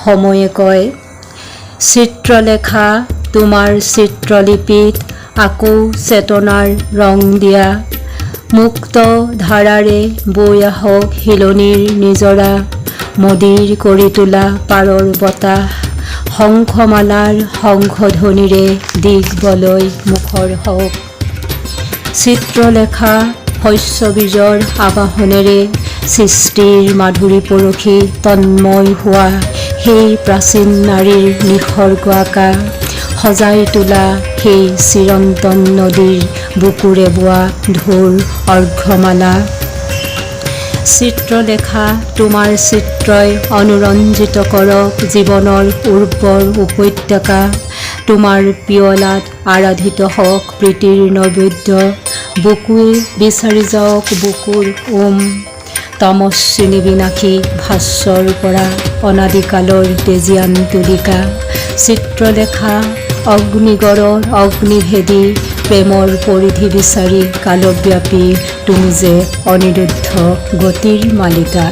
সময়ে কয়, চিত্ৰলেখা তোমাৰ চিত্ৰলিপিত আকৌ চেতনাৰ ৰং দিয়া, মুক্ত ধাৰাৰে বৈ আহক হিলনিৰ নিজৰা, মদিৰ কৰি তোলা পাৰৰ বতাহ, শংখমালাৰ শংখধ্বনিৰে দিগবলয় মুখৰ হওক। চিত্ৰলেখা শস্যবীজৰ আবাহনেৰে সৃষ্টিৰ মাধুৰী পৰখি তন্ময় হোৱা সেই প্ৰাচীন নাৰীৰ নিসৰ্গ আকা, সজাই তোলা সেই চিৰন্তন নদীৰ বুকুৰে বোৱা ঢৌৰ অৰ্ঘ্যমালা। চিত্ৰলেখা তোমাৰ চিত্ৰই অনুৰঞ্জিত কৰক জীৱনৰ উৰ্বৰ উপত্যকা, তোমাৰ পিয়লাত আৰাধিত হওক প্ৰীতিৰ নৈবেদ্য, বুকুৱে বিচাৰি যাওক বুকুৰ তমস্বিনী বিনাশী ভাস্বৰ পৰা অনাদিকালৰ তেজীয়ান তুলিকা। চিত্ৰলেখা অগ্নিগড়ৰ অগ্নিভেদী প্ৰেমৰ পৰিধি বিচাৰি কালব্যাপী তুমি যে অনিৰুদ্ধ গতিৰ মালিকা।